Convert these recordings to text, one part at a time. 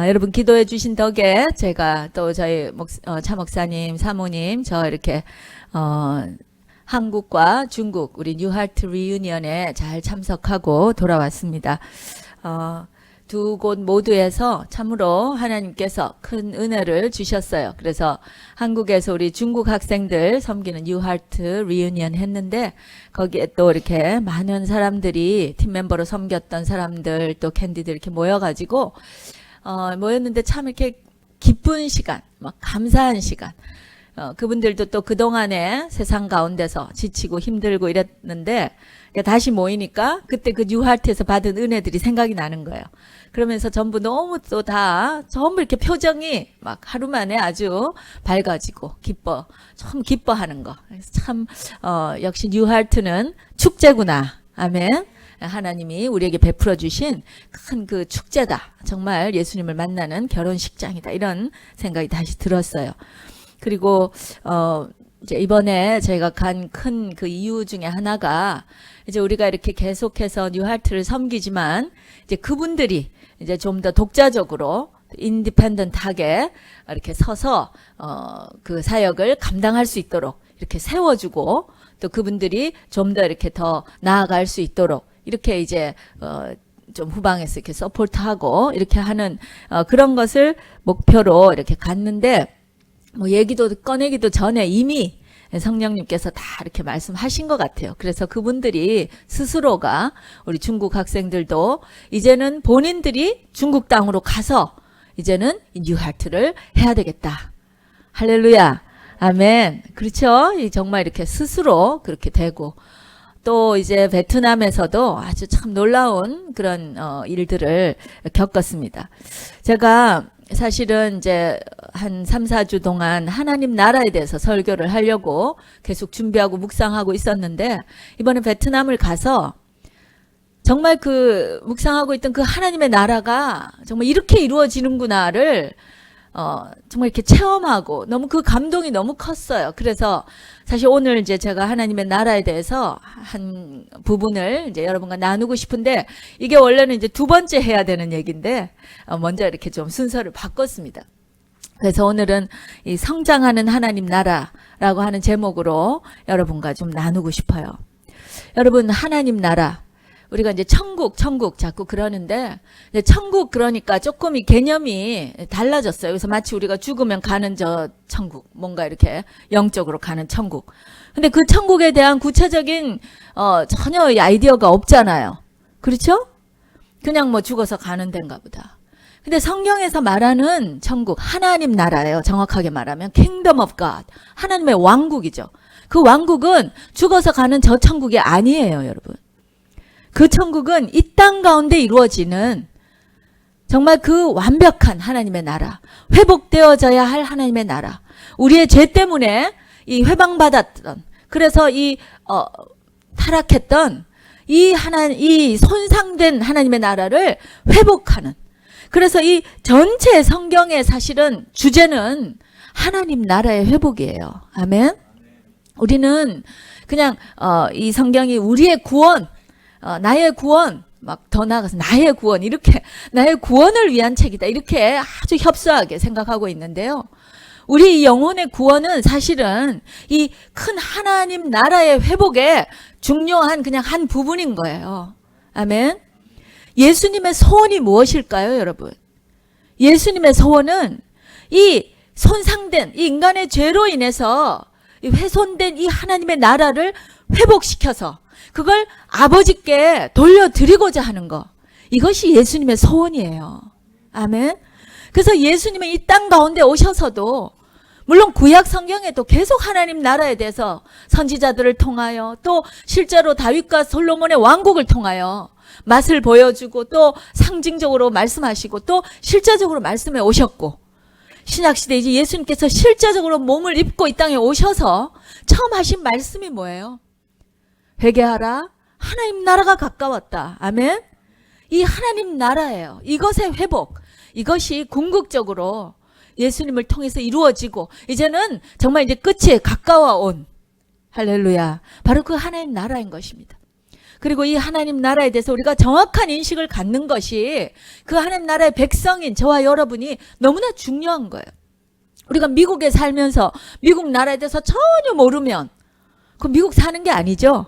여러분 기도해 주신 덕에 제가 또 저희 차 목사님, 사모님, 저 이렇게 한국과 중국 우리 뉴하트 리유니언에 잘 참석하고 돌아왔습니다. 두 곳 모두에서 참으로 하나님께서 큰 은혜를 주셨어요. 그래서 한국에서 우리 중국 학생들 섬기는 뉴하트 리유니언 했는데 거기에 또 이렇게 많은 사람들이 팀 멤버로 섬겼던 사람들 또 캔디들 이렇게 모여가지고 모였는데 참 이렇게 기쁜 시간, 막 감사한 시간. 그분들도 또 그동안에 세상 가운데서 지치고 힘들고 이랬는데 다시 모이니까 그때 그 뉴하트에서 받은 은혜들이 생각이 나는 거예요. 그러면서 전부 너무 또 다 전부 이렇게 표정이 막 하루 만에 아주 밝아지고 좀 기뻐하는 거. 그래서 참 역시 뉴하트는 축제구나. 아멘. 하나님이 우리에게 베풀어 주신 큰 그 축제다. 정말 예수님을 만나는 결혼식장이다. 이런 생각이 다시 들었어요. 그리고 이제 이번에 저희가 간 큰 그 이유 중에 하나가 이제 우리가 이렇게 계속해서 뉴하트를 섬기지만 이제 그분들이 이제 좀 더 독자적으로 인디펜던트하게 이렇게 서서 그 사역을 감당할 수 있도록 이렇게 세워주고 또 그분들이 좀 더 이렇게 더 나아갈 수 있도록 이렇게 이제 좀 후방에서 이렇게 서포트하고 이렇게 하는 그런 것을 목표로 이렇게 갔는데 뭐 얘기도 꺼내기도 전에 이미 성령님께서 다 이렇게 말씀하신 것 같아요. 그래서 그분들이 스스로가 우리 중국 학생들도 이제는 본인들이 중국 땅으로 가서 이제는 뉴하트를 해야 되겠다. 할렐루야. 아멘. 그렇죠? 정말 이렇게 스스로 그렇게 되고 또 이제 베트남에서도 아주 참 놀라운 그런 일들을 겪었습니다. 제가 사실은 이제 한 3, 4주 동안 하나님 나라에 대해서 설교를 하려고 계속 준비하고 묵상하고 있었는데 이번에 베트남을 가서 정말 그 묵상하고 있던 그 하나님의 나라가 정말 이렇게 이루어지는구나를 정말 이렇게 체험하고 너무 그 감동이 너무 컸어요. 그래서 사실 오늘 이제 제가 하나님의 나라에 대해서 한 부분을 이제 여러분과 나누고 싶은데 이게 원래는 이제 두 번째 해야 되는 얘기인데 먼저 이렇게 좀 순서를 바꿨습니다. 그래서 오늘은 이 성장하는 하나님 나라라고 하는 제목으로 여러분과 좀 나누고 싶어요. 여러분 하나님 나라 우리가 이제 천국 자꾸 그러는데 천국 그러니까 조금 이 개념이 달라졌어요. 그래서 마치 우리가 죽으면 가는 저 천국 뭔가 이렇게 영적으로 가는 천국. 근데 그 천국에 대한 구체적인 전혀 아이디어가 없잖아요. 그렇죠? 그냥 뭐 죽어서 가는 데인가 보다. 근데 성경에서 말하는 천국 하나님 나라예요. 정확하게 말하면 Kingdom of God 하나님의 왕국이죠. 그 왕국은 죽어서 가는 저 천국이 아니에요, 여러분. 그 천국은 이 땅 가운데 이루어지는 정말 그 완벽한 하나님의 나라, 회복되어져야 할 하나님의 나라. 우리의 죄 때문에 이 회방받았던, 그래서 이 타락했던 이 손상된 하나님의 나라를 회복하는. 그래서 이 전체 성경의 사실은 주제는 하나님 나라의 회복이에요. 아멘. 우리는 그냥 이 성경이 우리의 구원, 나의 구원, 막 더 나아가서 나의 구원, 이렇게 나의 구원을 위한 책이다. 이렇게 아주 협소하게 생각하고 있는데요. 우리 영혼의 구원은 사실은 이 큰 하나님 나라의 회복에 중요한 그냥 한 부분인 거예요. 아멘. 예수님의 소원이 무엇일까요, 여러분? 예수님의 소원은 이 손상된 이 인간의 죄로 인해서 훼손된 이 하나님의 나라를 회복시켜서 그걸 아버지께 돌려드리고자 하는 거. 이것이 예수님의 소원이에요. 아멘. 그래서 예수님은 이 땅 가운데 오셔서도 물론 구약 성경에도 계속 하나님 나라에 대해서 선지자들을 통하여 또 실제로 다윗과 솔로몬의 왕국을 통하여 맛을 보여주고 또 상징적으로 말씀하시고 또 실제적으로 말씀해 오셨고 신약시대 이제 예수님께서 실제적으로 몸을 입고 이 땅에 오셔서 처음 하신 말씀이 뭐예요? 회개하라. 하나님 나라가 가까웠다. 아멘. 이 하나님 나라예요. 이것의 회복. 이것이 궁극적으로 예수님을 통해서 이루어지고 이제는 정말 이제 끝에 가까워 온 할렐루야. 바로 그 하나님 나라인 것입니다. 그리고 이 하나님 나라에 대해서 우리가 정확한 인식을 갖는 것이 그 하나님 나라의 백성인 저와 여러분이 너무나 중요한 거예요. 우리가 미국에 살면서 미국 나라에 대해서 전혀 모르면 그 미국 사는 게 아니죠.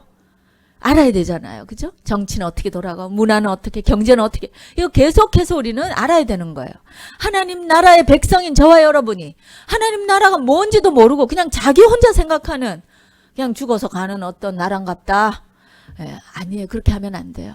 알아야 되잖아요. 그죠? 정치는 어떻게 돌아가고 문화는 어떻게 경제는 어떻게 이거 계속해서 우리는 알아야 되는 거예요. 하나님 나라의 백성인 저와 여러분이 하나님 나라가 뭔지도 모르고 그냥 자기 혼자 생각하는 그냥 죽어서 가는 어떤 나라인갑다. 아니에요. 그렇게 하면 안 돼요.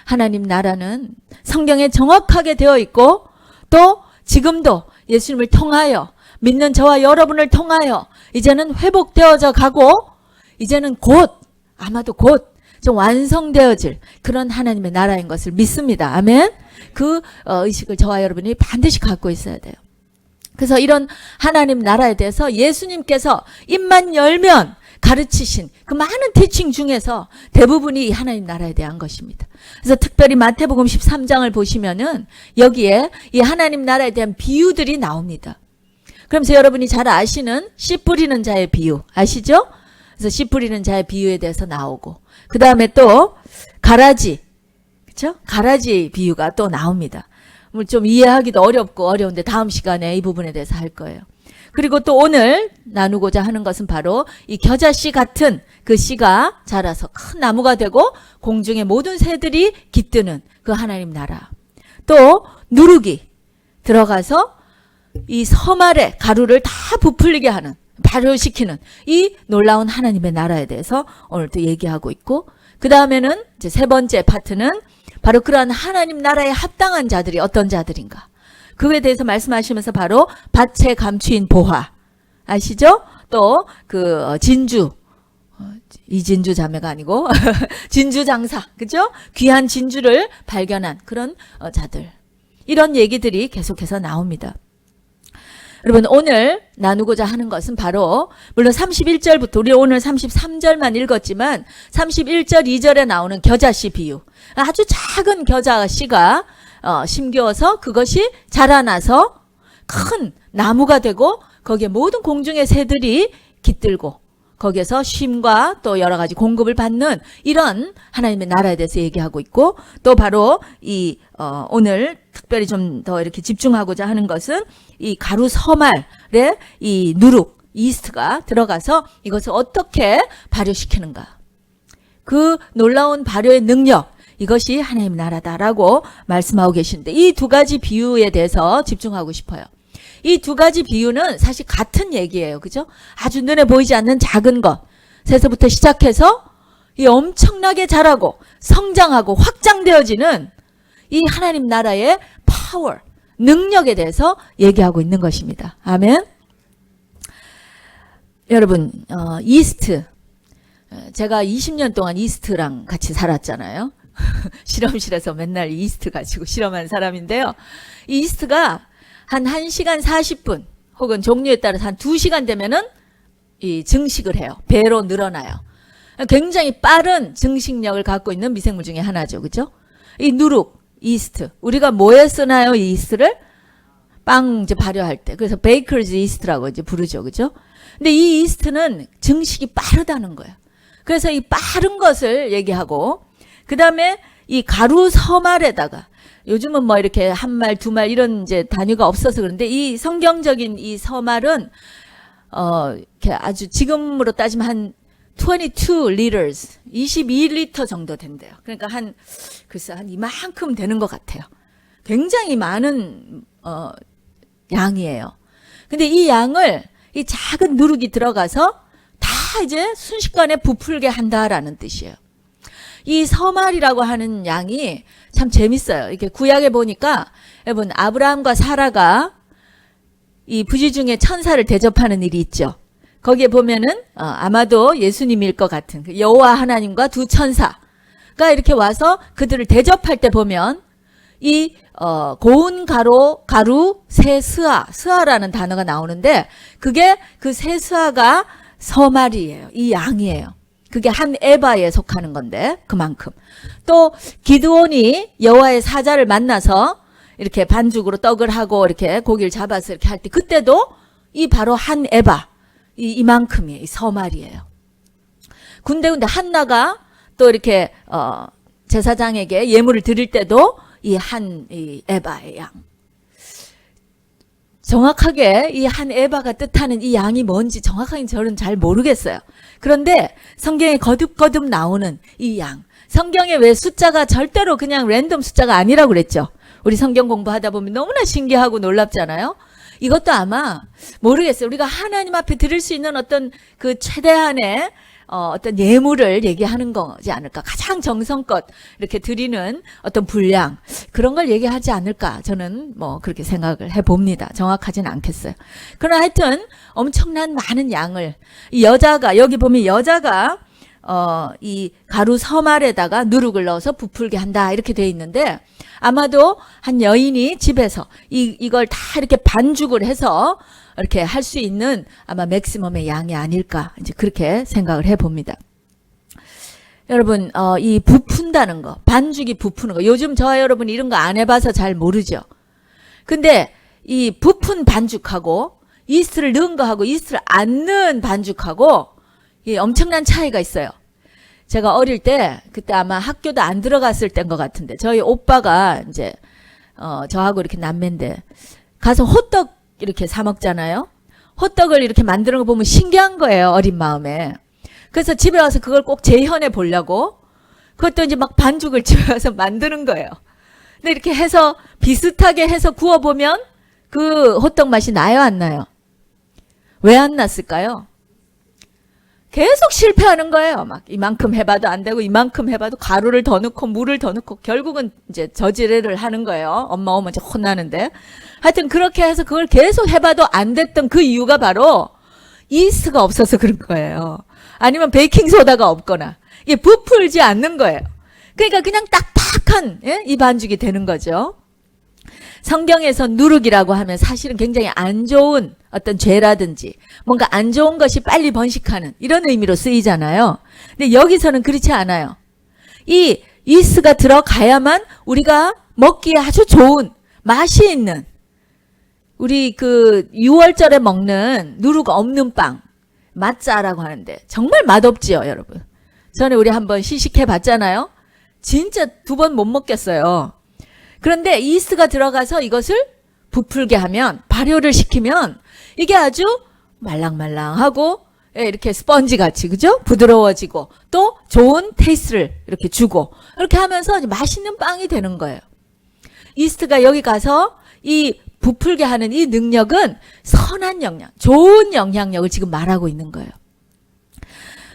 하나님 나라는 성경에 정확하게 되어 있고 또 지금도 예수님을 통하여 믿는 저와 여러분을 통하여 이제는 회복되어져 가고 이제는 곧 아마도 곧 좀 완성되어질 그런 하나님의 나라인 것을 믿습니다. 아멘. 그 의식을 저와 여러분이 반드시 갖고 있어야 돼요. 그래서 이런 하나님 나라에 대해서 예수님께서 입만 열면 가르치신 그 많은 티칭 중에서 대부분이 이 하나님 나라에 대한 것입니다. 그래서 특별히 마태복음 13장을 보시면은 여기에 이 하나님 나라에 대한 비유들이 나옵니다. 그러면서 여러분이 잘 아시는 씨 뿌리는 자의 비유 아시죠? 그래서 씨 뿌리는 자의 비유에 대해서 나오고 그 다음에 또 가라지, 그렇죠? 가라지 비유가 또 나옵니다. 좀 이해하기도 어렵고 어려운데 다음 시간에 이 부분에 대해서 할 거예요. 그리고 또 오늘 나누고자 하는 것은 바로 이 겨자씨 같은 그 씨가 자라서 큰 나무가 되고 공중의 모든 새들이 깃드는 그 하나님 나라. 또 누룩이 들어가서 이 섬 아래 가루를 다 부풀리게 하는 발효시키는 이 놀라운 하나님의 나라에 대해서 오늘 또 얘기하고 있고 그 다음에는 이제 세 번째 파트는 바로 그러한 하나님 나라에 합당한 자들이 어떤 자들인가 그거에 대해서 말씀하시면서 바로 밭에 감추인 보화 아시죠? 또 그 진주 이진주 자매가 아니고 진주 장사 그죠? 귀한 진주를 발견한 그런 자들 이런 얘기들이 계속해서 나옵니다. 여러분 오늘 나누고자 하는 것은 바로 물론 31절부터 우리 오늘 33절만 읽었지만 31절 2절에 나오는 겨자씨 비유 아주 작은 겨자씨가 심겨서 그것이 자라나서 큰 나무가 되고 거기에 모든 공중의 새들이 깃들고 거기에서 쉼과 또 여러 가지 공급을 받는 이런 하나님의 나라에 대해서 얘기하고 있고 또 바로 이 오늘 특별히 좀 더 이렇게 집중하고자 하는 것은 이 가루 서말에 이 누룩 이스트가 들어가서 이것을 어떻게 발효시키는가 그 놀라운 발효의 능력 이것이 하나님의 나라다라고 말씀하고 계신데 이 두 가지 비유에 대해서 집중하고 싶어요. 이 두 가지 비유는 사실 같은 얘기예요. 그죠? 아주 눈에 보이지 않는 작은 것에서부터 시작해서 이 엄청나게 자라고 성장하고 확장되어지는 이 하나님 나라의 파워, 능력에 대해서 얘기하고 있는 것입니다. 아멘. 여러분, 이스트. 제가 20년 동안 이스트랑 같이 살았잖아요. 실험실에서 맨날 이스트 가지고 실험한 사람인데요. 이 이스트가 한 1시간 40분 혹은 종류에 따라서 한 2시간 되면은 이 증식을 해요. 배로 늘어나요. 굉장히 빠른 증식력을 갖고 있는 미생물 중에 하나죠. 그죠? 이 누룩, 이스트. 우리가 뭐에 쓰나요? 이 이스트를? 빵 이제 발효할 때. 그래서 베이커즈 이스트라고 이제 부르죠. 그죠? 근데 이 이스트는 증식이 빠르다는 거예요. 그래서 이 빠른 것을 얘기하고 그 다음에 이 가루 서말에다가 요즘은 뭐 이렇게 한 말, 두 말 이런 이제 단위가 없어서 그런데 이 성경적인 이 서말은 이렇게 아주 지금으로 따지면 한 22 liters, 22리터 정도 된대요. 그러니까 글쎄 한 이만큼 되는 것 같아요. 굉장히 많은 양이에요. 근데 이 양을 이 작은 누룩이 들어가서 다 이제 순식간에 부풀게 한다라는 뜻이에요. 이 서말이라고 하는 양이 참 재밌어요. 이렇게 구약에 보니까 여러분 아브라함과 사라가 이 부지 중에 천사를 대접하는 일이 있죠. 거기에 보면은 아마도 예수님일 것 같은 여호와 하나님과 두 천사가 이렇게 와서 그들을 대접할 때 보면 이 고운 가루 새스아라는 단어가 나오는데 그게 그 새스아가 서말이에요. 이 양이에요. 그게 한 에바에 속하는 건데 그만큼. 또 기드온이 여호와의 사자를 만나서 이렇게 반죽으로 떡을 하고 이렇게 고기를 잡아서 이렇게 할 때 그때도 이 바로 한 에바 이만큼이에요. 이 서말이에요. 근데 한나가 또 이렇게 제사장에게 예물을 드릴 때도 이 에바의 양. 정확하게 이 한 에바가 뜻하는 이 양이 뭔지 정확하게 저는 잘 모르겠어요. 그런데 성경에 거듭거듭 나오는 이 양. 성경에 왜 숫자가 절대로 그냥 랜덤 숫자가 아니라고 그랬죠. 우리 성경 공부하다 보면 너무나 신기하고 놀랍잖아요. 이것도 아마 모르겠어요. 우리가 하나님 앞에 드릴 수 있는 어떤 그 최대한의 어떤 예물을 얘기하는 거지 않을까. 가장 정성껏 이렇게 드리는 어떤 분량, 그런 걸 얘기하지 않을까. 저는 뭐 그렇게 생각을 해봅니다. 정확하진 않겠어요. 그러나 하여튼 엄청난 많은 양을, 이 여자가, 여기 보면 여자가 이 가루 서말에다가 누룩을 넣어서 부풀게 한다 이렇게 돼 있는데, 아마도 한 여인이 집에서 이걸 다 이렇게 반죽을 해서 이렇게 할 수 있는 아마 맥시멈의 양이 아닐까, 이제 그렇게 생각을 해봅니다. 여러분, 이 부푼다는 거, 반죽이 부푸는 거, 요즘 저와 여러분 이런 거 안 해봐서 잘 모르죠. 근데 이 부푼 반죽하고 이스트를 넣은 거하고 이스트를 안 넣은 반죽하고 이 엄청난 차이가 있어요. 제가 어릴 때, 그때 아마 학교도 안 들어갔을 때인 것 같은데, 저희 오빠가 이제 저하고 이렇게 남매인데 가서 호떡 이렇게 사 먹잖아요. 호떡을 이렇게 만드는 거 보면 신기한 거예요, 어린 마음에. 그래서 집에 와서 그걸 꼭 재현해 보려고, 그것도 이제 막 반죽을 집에 와서 만드는 거예요. 근데 이렇게 해서 비슷하게 해서 구워보면 그 호떡 맛이 나요, 안 나요? 왜 안 났을까요? 계속 실패하는 거예요. 막 이만큼 해봐도 안 되고, 이만큼 해봐도 가루를 더 넣고 물을 더 넣고, 결국은 이제 저지레를 하는 거예요. 엄마 오면 이제 혼나는데. 하여튼 그렇게 해서 그걸 계속 해봐도 안 됐던 그 이유가 바로 이스트가 없어서 그런 거예요. 아니면 베이킹 소다가 없거나 이게 부풀지 않는 거예요. 그러니까 그냥 딱딱한, 예? 이 반죽이 되는 거죠. 성경에서 누룩이라고 하면 사실은 굉장히 안 좋은 어떤 죄라든지 뭔가 안 좋은 것이 빨리 번식하는 이런 의미로 쓰이잖아요. 근데 여기서는 그렇지 않아요. 이 이스트가 들어가야만 우리가 먹기에 아주 좋은, 맛이 있는, 우리 그 6월절에 먹는 누룩 없는 빵, 맛짜라고 하는데 정말 맛없지요, 여러분. 전에 우리 한번 시식해 봤잖아요. 진짜 2번 못 먹겠어요. 그런데 이스트가 들어가서 이것을 부풀게 하면, 발효를 시키면 이게 아주 말랑말랑하고, 예, 이렇게 스펀지 같이, 그죠? 부드러워지고 또 좋은 테이스트를 이렇게 주고, 이렇게 하면서 맛있는 빵이 되는 거예요. 이스트가 여기 가서 이 부풀게 하는 이 능력은 선한 영양, 좋은 영향력을 지금 말하고 있는 거예요.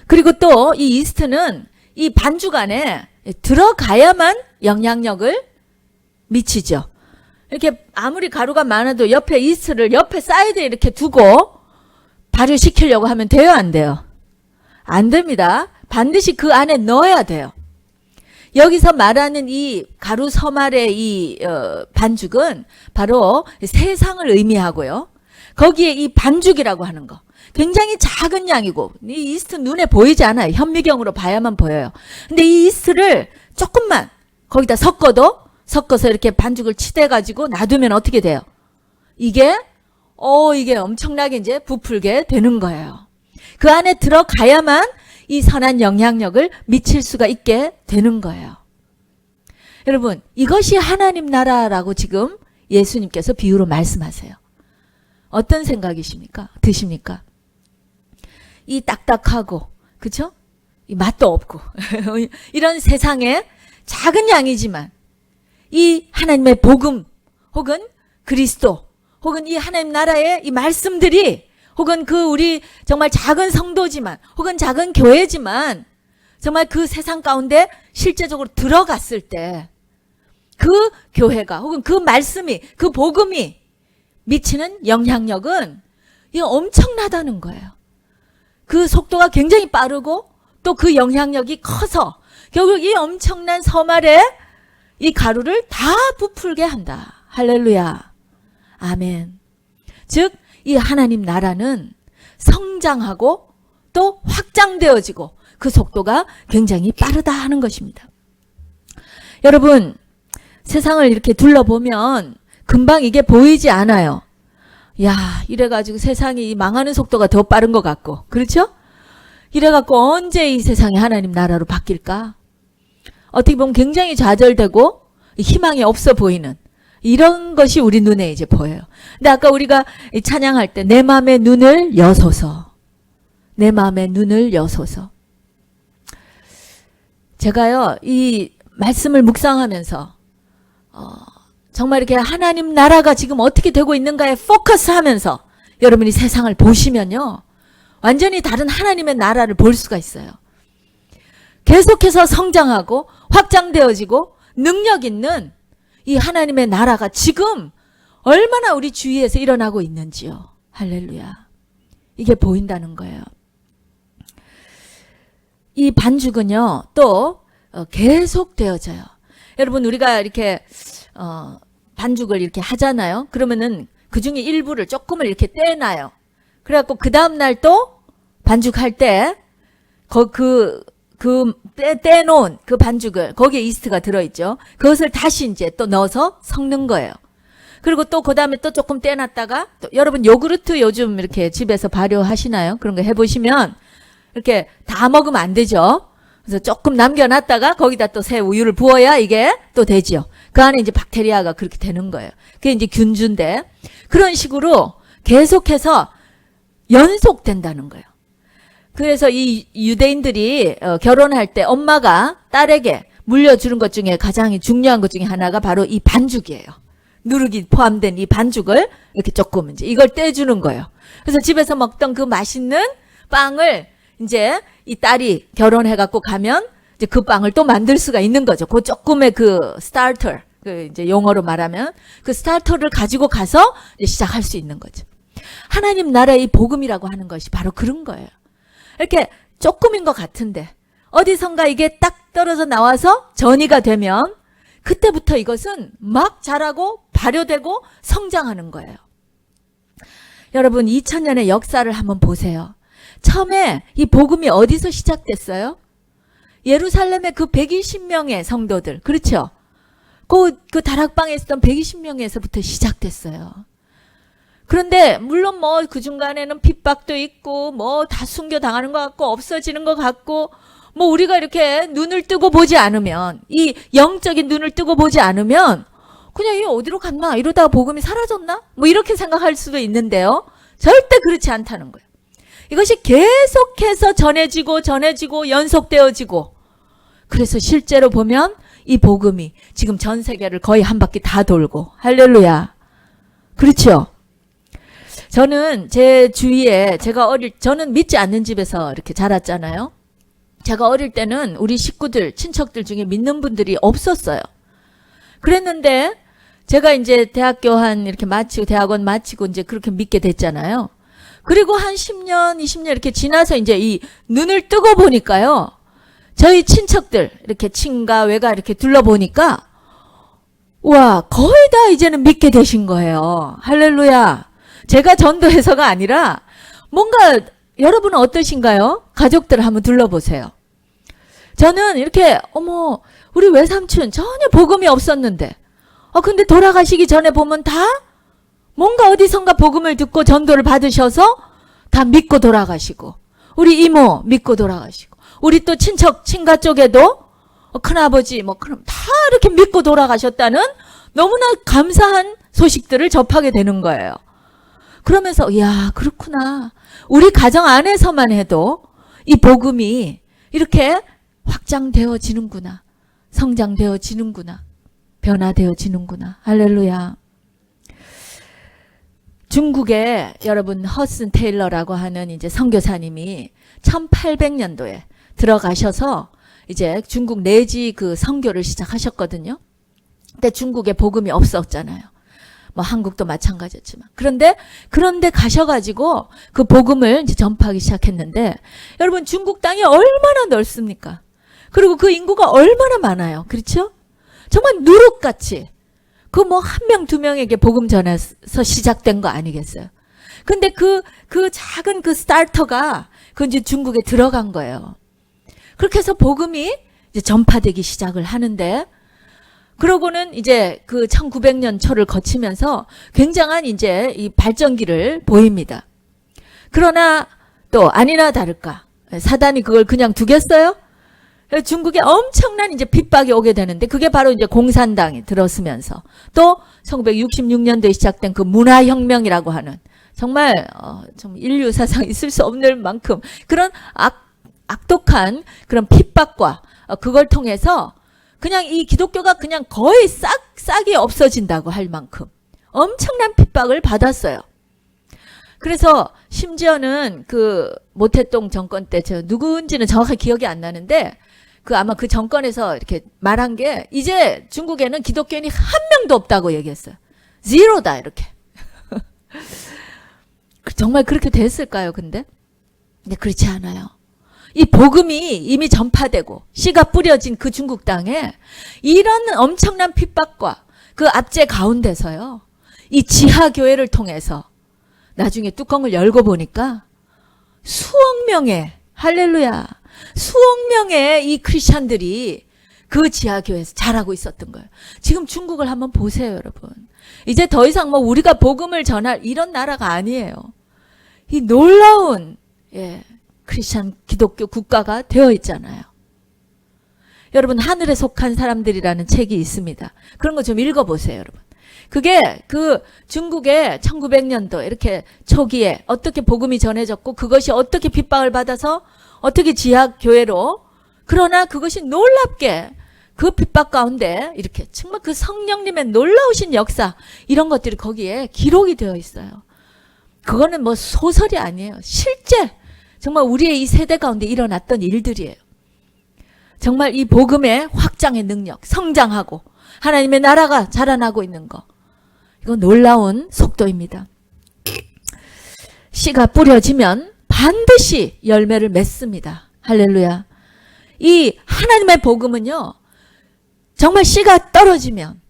그리고 또 이 이스트는 이 반죽 안에 들어가야만 영향력을 미치죠. 이렇게 아무리 가루가 많아도 옆에 이스트를 옆에 사이드에 이렇게 두고 발효시키려고 하면 돼요, 안 돼요? 안 됩니다. 반드시 그 안에 넣어야 돼요. 여기서 말하는 이 가루 서말의 이 반죽은 바로 세상을 의미하고요. 거기에 이 반죽이라고 하는 거 굉장히 작은 양이고, 이 이스트 눈에 보이지 않아요. 현미경으로 봐야만 보여요. 근데 이 이스트를 조금만 거기다 섞어서 이렇게 반죽을 치대 가지고 놔두면 어떻게 돼요? 이게 엄청나게 이제 부풀게 되는 거예요. 그 안에 들어가야만 이 선한 영향력을 미칠 수가 있게 되는 거예요. 여러분, 이것이 하나님 나라라고 지금 예수님께서 비유로 말씀하세요. 어떤 생각이십니까? 드십니까? 이 딱딱하고, 그쵸? 이 맛도 없고 이런 세상에 작은 양이지만 이 하나님의 복음 혹은 그리스도 혹은 이 하나님 나라의 이 말씀들이, 혹은 그 우리 정말 작은 성도지만 혹은 작은 교회지만 정말 그 세상 가운데 실제적으로 들어갔을 때 그 교회가 혹은 그 말씀이, 그 복음이 미치는 영향력은 이거 엄청나다는 거예요. 그 속도가 굉장히 빠르고 또 그 영향력이 커서 결국 이 엄청난 서말에 이 가루를 다 부풀게 한다. 할렐루야. 아멘. 즉 이 하나님 나라는 성장하고 또 확장되어지고 그 속도가 굉장히 빠르다 하는 것입니다. 여러분, 세상을 이렇게 둘러보면 금방 이게 보이지 않아요. 야, 이래가지고 세상이 망하는 속도가 더 빠른 것 같고, 그렇죠? 이래갖고 언제 이 세상이 하나님 나라로 바뀔까? 어떻게 보면 굉장히 좌절되고 희망이 없어 보이는 이런 것이 우리 눈에 이제 보여요. 근데 아까 우리가 찬양할 때 내 마음의 눈을 여소서, 내 마음의 눈을 여소서. 제가요 이 말씀을 묵상하면서 정말 이렇게 하나님 나라가 지금 어떻게 되고 있는가에 포커스하면서 여러분이 세상을 보시면요 완전히 다른 하나님의 나라를 볼 수가 있어요. 계속해서 성장하고 확장되어지고 능력 있는 이 하나님의 나라가 지금 얼마나 우리 주위에서 일어나고 있는지요. 할렐루야. 이게 보인다는 거예요. 이 반죽은요 또 계속되어져요. 여러분 우리가 이렇게 반죽을 이렇게 하잖아요. 그러면은 그 중에 일부를 조금을 이렇게 떼놔요. 그래갖고 그 다음날 또 반죽할 때 떼놓은 그 반죽을 거기에 이스트가 들어있죠. 그것을 다시 이제 또 넣어서 섞는 거예요. 그리고 또 그 다음에 또 조금 떼놨다가 또 여러분 요구르트 요즘 이렇게 집에서 발효하시나요? 그런 거 해보시면 이렇게 다 먹으면 안 되죠. 그래서 조금 남겨놨다가 거기다 또 새 우유를 부어야 이게 또 되지요. 그 안에 이제 박테리아가 그렇게 되는 거예요. 그게 이제 균주인데 그런 식으로 계속해서 연속된다는 거예요. 그래서 이 유대인들이 결혼할 때 엄마가 딸에게 물려주는 것 중에 가장 중요한 것 중에 하나가 바로 이 반죽이에요. 누룩이 포함된 이 반죽을 이렇게 조금 이제 이걸 떼주는 거예요. 그래서 집에서 먹던 그 맛있는 빵을 이제 이 딸이 결혼해갖고 가면 이제 그 빵을 또 만들 수가 있는 거죠. 그 조금의 그 스타터, 그 이제 용어로 말하면 그 스타터를 가지고 가서 이제 시작할 수 있는 거죠. 하나님 나라의 복음이라고 하는 것이 바로 그런 거예요. 이렇게 조금인 것 같은데 어디선가 이게 딱 떨어져 나와서 전이가 되면 그때부터 이것은 막 자라고 발효되고 성장하는 거예요. 여러분 2000년의 역사를 한번 보세요. 처음에 이 복음이 어디서 시작됐어요? 예루살렘의 그 120명의 성도들, 그렇죠? 그 다락방에 있었던 120명에서부터 시작됐어요. 그런데 물론 뭐 그 중간에는 핍박도 있고 뭐 다 순교당하는 것 같고 없어지는 것 같고 뭐 우리가 이렇게 눈을 뜨고 보지 않으면 이 영적인 눈을 뜨고 보지 않으면 그냥 이 어디로 갔나 이러다가 복음이 사라졌나 뭐 이렇게 생각할 수도 있는데요. 절대 그렇지 않다는 거예요. 이것이 계속해서 전해지고 연속되어지고 그래서 실제로 보면 이 복음이 지금 전 세계를 거의 한 바퀴 다 돌고 할렐루야. 그렇죠? 저는 제 주위에 저는 믿지 않는 집에서 이렇게 자랐잖아요. 제가 어릴 때는 우리 식구들, 친척들 중에 믿는 분들이 없었어요. 그랬는데 제가 이제 대학교 이렇게 마치고 대학원 마치고 이제 그렇게 믿게 됐잖아요. 그리고 한 10년, 20년 이렇게 지나서 이제 이 눈을 뜨고 보니까요. 저희 친척들, 이렇게 친가, 외가 이렇게 둘러보니까 와, 거의 다 이제는 믿게 되신 거예요. 할렐루야. 제가 전도해서가 아니라 뭔가 여러분은 어떠신가요? 가족들을 한번 둘러보세요. 저는 이렇게 우리 외삼촌 전혀 복음이 없었는데 근데 돌아가시기 전에 보면 다 뭔가 어디선가 복음을 듣고 전도를 받으셔서 다 믿고 돌아가시고 우리 이모 믿고 돌아가시고 우리 또 친가 쪽에도 큰아버지 그럼 다 이렇게 믿고 돌아가셨다는 너무나 감사한 소식들을 접하게 되는 거예요. 그러면서 이야 그렇구나. 우리 가정 안에서만 해도 이 복음이 이렇게 확장되어지는구나. 성장되어지는구나. 변화되어지는구나. 할렐루야. 중국에 여러분 허슨 테일러라고 하는 이제 선교사님이 1800년도에 들어가셔서 이제 중국 내지 그 선교를 시작하셨거든요. 근데 중국에 복음이 없었잖아요. 뭐 한국도 마찬가지였지만. 그런데 가셔가지고 그 복음을 이제 전파하기 시작했는데 여러분 중국 땅이 얼마나 넓습니까? 그리고 그 인구가 얼마나 많아요. 그렇죠? 정말 누룩같이 그 뭐 한 명, 두 명에게 복음 전해서 시작된 거 아니겠어요? 근데 그 작은 그 스타터가 그 이제 중국에 들어간 거예요. 그렇게 해서 복음이 이제 전파되기 시작을 하는데 그러고는 이제 그 1900년 초를 거치면서 굉장한 이제 이 발전기를 보입니다. 그러나 또 아니나 다를까 사단이 그걸 그냥 두겠어요? 중국에 엄청난 이제 핍박이 오게 되는데 그게 바로 이제 공산당이 들어서면서 또 1966년도에 시작된 그 문화혁명이라고 하는 정말 좀 인류 사상 있을 수 없는 만큼 그런 악독한 그런 핍박과 그걸 통해서 그냥 이 기독교가 그냥 거의 싹이 없어진다고 할 만큼 엄청난 핍박을 받았어요. 그래서 심지어는 그 모태동 정권 때 저 누구인지는 정확하게 기억이 안 나는데 그 아마 그 정권에서 이렇게 말한 게 이제 중국에는 기독교인이 한 명도 없다고 얘기했어요. 제로다 이렇게. 정말 그렇게 됐을까요, 근데? 근데 그렇지 않아요. 이 복음이 이미 전파되고 씨가 뿌려진 그 중국 땅에 이런 엄청난 핍박과 그 압제 가운데서요. 이 지하교회를 통해서 나중에 뚜껑을 열고 보니까 수억 명의 할렐루야 수억 명의 이 크리스찬들이 그 지하교회에서 자라고 있었던 거예요. 지금 중국을 한번 보세요, 여러분. 이제 더 이상 뭐 우리가 복음을 전할 이런 나라가 아니에요. 이 놀라운 크리스찬 기독교 국가가 되어 있잖아요. 여러분 하늘에 속한 사람들이라는 책이 있습니다. 그런 거 좀 읽어보세요, 여러분. 그게 그 중국의 1900년도 이렇게 초기에 어떻게 복음이 전해졌고 그것이 어떻게 핍박을 받아서 어떻게 지하교회로 그러나 그것이 놀랍게 그 핍박 가운데 이렇게 정말 그 성령님의 놀라우신 역사 이런 것들이 거기에 기록이 되어 있어요. 그거는 뭐 소설이 아니에요. 실제 정말 우리의 이 세대 가운데 일어났던 일들이에요. 정말 이 복음의 확장의 능력, 성장하고 하나님의 나라가 자라나고 있는 거. 이거 놀라운 속도입니다. 씨가 뿌려지면 반드시 열매를 맺습니다. 할렐루야. 이 하나님의 복음은요. 정말 씨가 떨어지면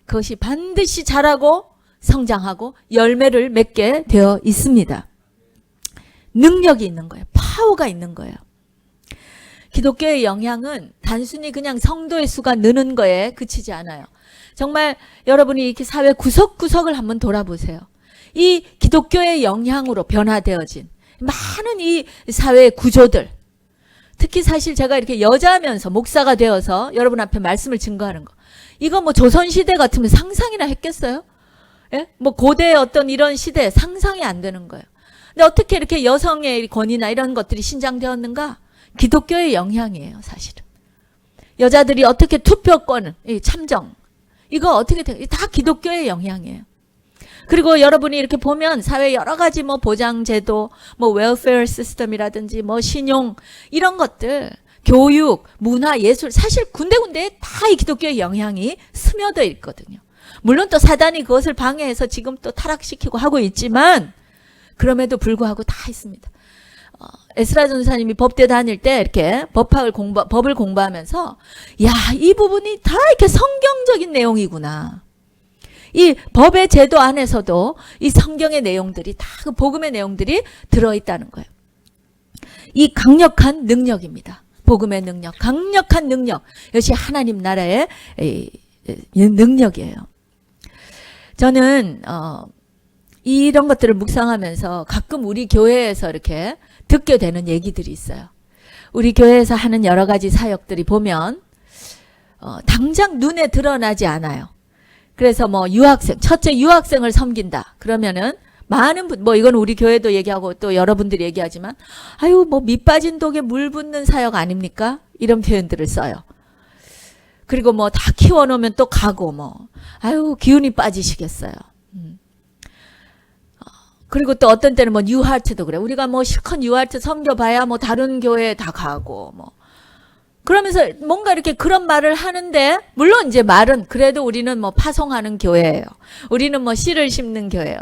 그것이 반드시 자라고 성장하고 열매를 맺게 되어 있습니다. 능력이 있는 거예요. 파워가 있는 거예요. 기독교의 영향은 단순히 그냥 성도의 수가 느는 거에 그치지 않아요. 정말 여러분이 이렇게 사회 구석구석을 한번 돌아보세요. 이 기독교의 영향으로 변화되어진 많은 이 사회의 구조들, 특히 사실 제가 이렇게 여자면서 목사가 되어서 여러분 앞에 말씀을 증거하는 거, 이거 뭐 조선시대 같으면 상상이나 했겠어요? 예? 뭐 고대의 어떤 이런 시대 상상이 안 되는 거예요. 근데 어떻게 이렇게 여성의 권위나 이런 것들이 신장되었는가? 기독교의 영향이에요, 사실은. 여자들이 어떻게 투표권, 참정, 이거 어떻게 돼요? 다 기독교의 영향이에요. 그리고 여러분이 이렇게 보면 사회 여러 가지 뭐 보장제도, 뭐 웰페어 시스템이라든지 뭐 신용, 이런 것들, 교육, 문화, 예술, 사실 군데군데 다 이 기독교의 영향이 스며져 있거든요. 물론 또 사단이 그것을 방해해서 지금 또 타락시키고 하고 있지만, 그럼에도 불구하고 다 있습니다. 에스라 전사님이 법대 다닐 때 이렇게 법을 공부하면서 야, 이 부분이 다 이렇게 성경적인 내용이구나. 이 법의 제도 안에서도 이 성경의 내용들이 다 그 복음의 내용들이 들어있다는 거예요. 이 강력한 능력입니다. 복음의 능력, 강력한 능력. 이것이 하나님 나라의 능력이에요. 저는 이런 것들을 묵상하면서 가끔 우리 교회에서 이렇게 듣게 되는 얘기들이 있어요. 우리 교회에서 하는 여러 가지 사역들이 보면 당장 눈에 드러나지 않아요. 그래서 뭐 첫째 유학생을 섬긴다. 그러면은 많은 분, 뭐 이건 우리 교회도 얘기하고 또 여러분들이 얘기하지만 아유 뭐 밑 빠진 독에 물 붓는 사역 아닙니까? 이런 표현들을 써요. 그리고 뭐 다 키워놓으면 또 가고 뭐 아유 기운이 빠지시겠어요. 그리고 또 어떤 때는 뭐 뉴하트도 그래. 우리가 뭐 실컷 뉴하트 섬겨봐야 뭐 다른 교회 다 가고 뭐 그러면서 뭔가 이렇게 그런 말을 하는데 물론 이제 말은 그래도 우리는 뭐 파송하는 교회예요. 우리는 뭐 씨를 심는 교회예요.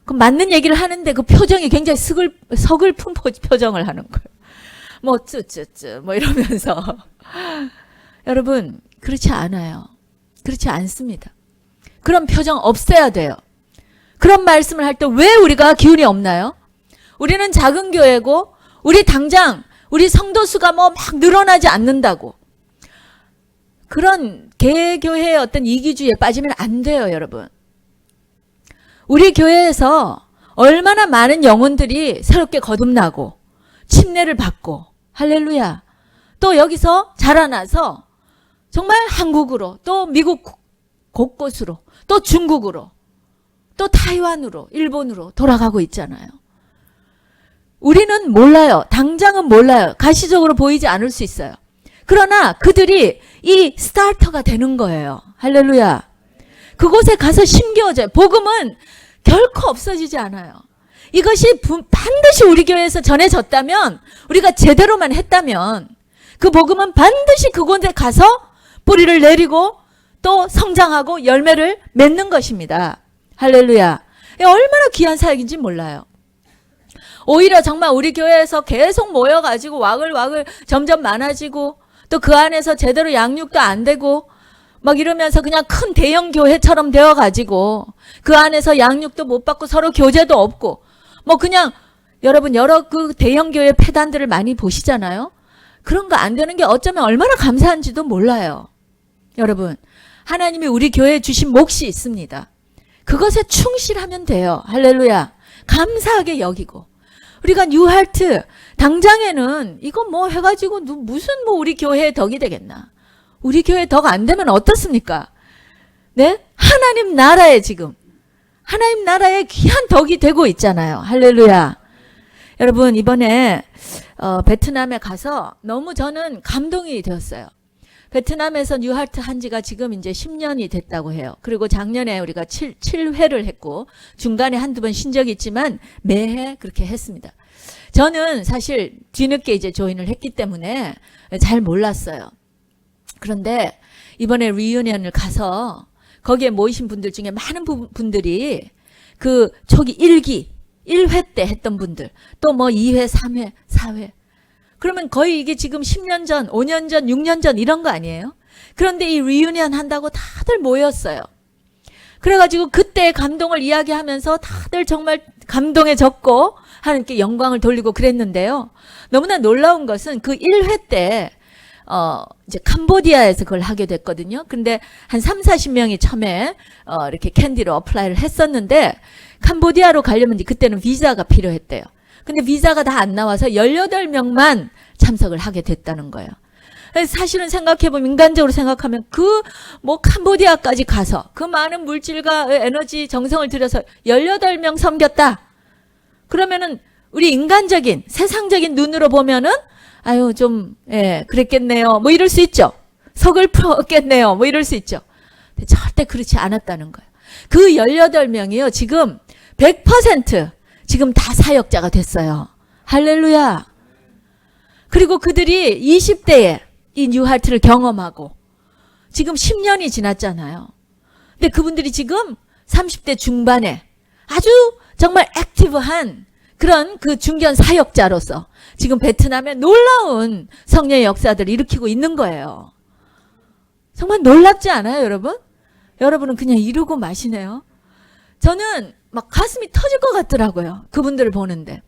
그 맞는 얘기를 하는데 그 표정이 굉장히 서글픈 표정을 하는 거예요. 뭐 쯔쯔쯔 뭐 이러면서 여러분 그렇지 않아요. 그렇지 않습니다. 그런 표정 없애야 돼요. 그런 말씀을 할 때 왜 우리가 기운이 없나요? 우리는 작은 교회고 우리 성도 수가 뭐 막 늘어나지 않는다고. 그런 개교회의 어떤 이기주의에 빠지면 안 돼요, 여러분. 우리 교회에서 얼마나 많은 영혼들이 새롭게 거듭나고 침례를 받고 할렐루야. 또 여기서 자라나서 정말 한국으로 또 미국 곳곳으로 또 중국으로 또 타이완으로 일본으로 돌아가고 있잖아요. 우리는 몰라요. 당장은 몰라요. 가시적으로 보이지 않을 수 있어요. 그러나 그들이 이 스타터가 되는 거예요. 할렐루야. 그곳에 가서 심겨져요. 복음은 결코 없어지지 않아요. 이것이 반드시 우리 교회에서 전해졌다면, 우리가 제대로만 했다면 그 복음은 반드시 그곳에 가서 뿌리를 내리고 또 성장하고 열매를 맺는 것입니다. 할렐루야. 얼마나 귀한 사역인지 몰라요. 오히려 정말 우리 교회에서 계속 모여가지고 와글와글 점점 많아지고 또 그 안에서 제대로 양육도 안 되고 막 이러면서 그냥 큰 대형 교회처럼 되어가지고 그 안에서 양육도 못 받고 서로 교제도 없고 뭐 그냥 여러분 여러 그 대형 교회 폐단들을 많이 보시잖아요. 그런 거 안 되는 게 어쩌면 얼마나 감사한지도 몰라요. 여러분, 하나님이 우리 교회에 주신 몫이 있습니다. 그것에 충실하면 돼요. 할렐루야. 감사하게 여기고. 우리가 뉴하트 당장에는 이거 뭐 해가지고 무슨 뭐 우리 교회의 덕이 되겠나. 우리 교회 덕 안 되면 어떻습니까? 네? 하나님 나라에 지금 하나님 나라에 귀한 덕이 되고 있잖아요. 할렐루야. 여러분 이번에 베트남에 가서 너무 저는 감동이 되었어요. 베트남에서 뉴하트 한 지가 지금 이제 10년이 됐다고 해요. 그리고 작년에 우리가 7회를 했고 중간에 한두 번 쉰 적이 있지만 매해 그렇게 했습니다. 저는 사실 뒤늦게 이제 조인을 했기 때문에 잘 몰랐어요. 그런데 이번에 리유니언을 가서 거기에 모이신 분들 중에 많은 분들이 그 초기 1회 때 했던 분들 또 뭐 2회, 3회, 4회 그러면 거의 이게 지금 10년 전, 5년 전, 6년 전 이런 거 아니에요? 그런데 이 리유니언 한다고 다들 모였어요. 그래가지고 그때의 감동을 이야기하면서 다들 정말 감동해졌고 하나님께 영광을 돌리고 그랬는데요. 너무나 놀라운 것은 그 1회 때 이제 캄보디아에서 그걸 하게 됐거든요. 근데 한 30-40명이 처음에 이렇게 캔디로 어플라이를 했었는데 캄보디아로 가려면 그때는 비자가 필요했대요. 근데 비자가 다 안 나와서 18명만 참석을 하게 됐다는 거예요. 사실은 생각해보면 인간적으로 생각하면 그 뭐 캄보디아까지 가서 그 많은 물질과 에너지 정성을 들여서 18명 섬겼다. 그러면은 우리 인간적인 세상적인 눈으로 보면은 아유 좀 그랬겠네요. 뭐 이럴 수 있죠. 서글펐겠네요. 뭐 이럴 수 있죠. 근데 절대 그렇지 않았다는 거예요. 그 18명이요. 지금 100% 지금 다 사역자가 됐어요. 할렐루야. 그리고 그들이 20대에 이 뉴하트를 경험하고 지금 10년이 지났잖아요. 근데 그분들이 지금 30대 중반에 아주 정말 액티브한 그런 그 중견 사역자로서 지금 베트남에 놀라운 성령의 역사들을 일으키고 있는 거예요. 정말 놀랍지 않아요, 여러분? 여러분은 그냥 이러고 마시네요. 저는 막 가슴이 터질 것 같더라고요. 그분들을 보는데.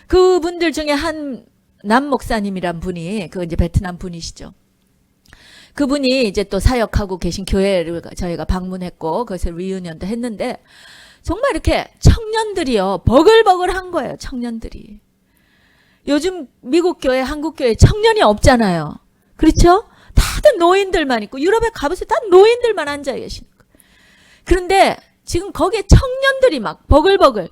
그분들 중에 한 남 목사님이란 분이 그 이제 베트남 분이시죠. 그분이 이제 또 사역하고 계신 교회를 저희가 방문했고 거기서 리유니언도 했는데 정말 이렇게 청년들이요. 버글버글한 거예요. 청년들이. 요즘 미국 교회, 한국 교회 청년이 없잖아요. 그렇죠? 다들 노인들만 있고 유럽에 가보세요. 다 노인들만 앉아 계시는 거예요. 그런데 지금 거기에 청년들이 막 버글버글.